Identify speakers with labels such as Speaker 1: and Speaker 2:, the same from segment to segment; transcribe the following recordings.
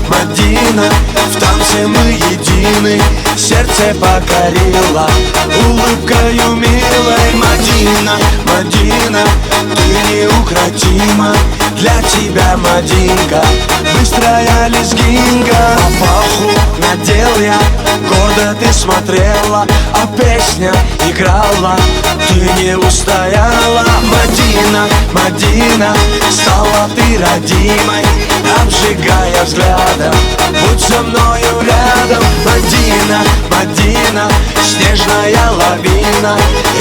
Speaker 1: Мадина, в танце мы едины, сердце покорила улыбкою милой. Мадина, Мадина, ты неукротима, для тебя, Мадинка, быстрая лезгинка. Папаху надел я, гордо ты смотрела, а песня играла, ты не устояла. Мадина, Мадина, стала ты родимой, обжигая взглядом, будь со мною рядом. Мадина, Мадина, снежная лавина,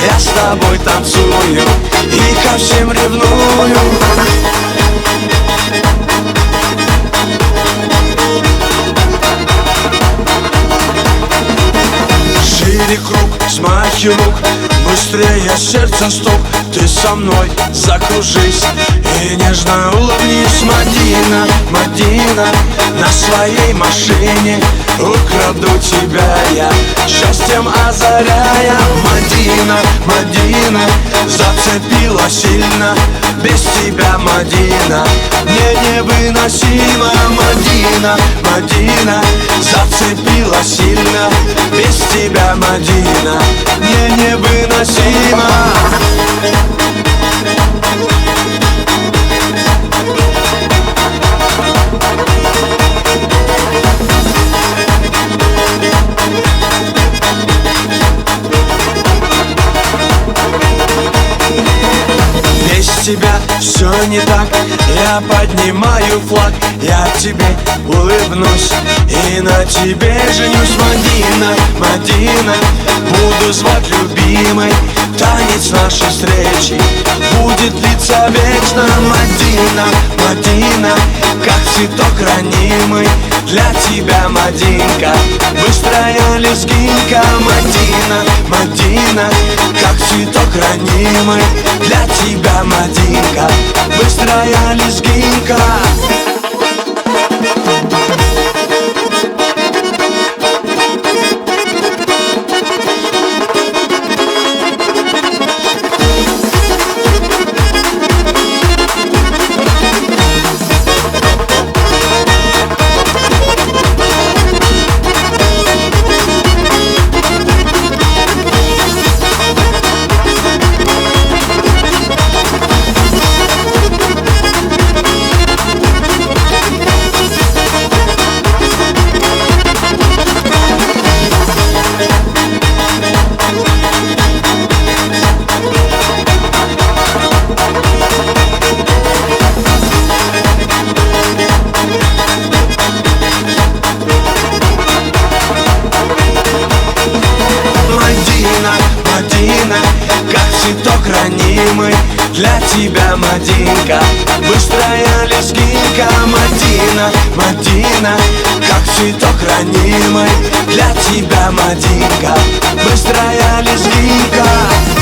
Speaker 1: я с тобой танцую и ко всем ревную. Шире круг, смахи рук, быстрее сердце стук, ты со мной закружись и нежно улыбнись. Мадина, Мадина, на своей машине украду тебя я, счастьем озаряя. Мадина, Мадина, зацепила сильно, без тебя, Мадина, мне невыносимо. Мадина, Мадина, зацепила сильно, без тебя, Мадина, мне невыносимо. Без тебя все не так, я поднимаю флаг, я тебе улыбнусь и на тебе женюсь. Мадина, Мадина, буду звать любимой, танец нашей встречи будет длиться вечно. Мадина, Мадина, как цветок ранимый, для тебя, Мадинка, быстрая лезгинка. Мадина, Мадина, как цветок ранимый, для тебя, Мадинка, быстрая лезгинка. Мадина, как цветок ранимый, для тебя, Мадинка, быстрая лезгинка. Мадина, Мадина, как цветок ранимый, для тебя, Мадинка, быстрая лезгинка.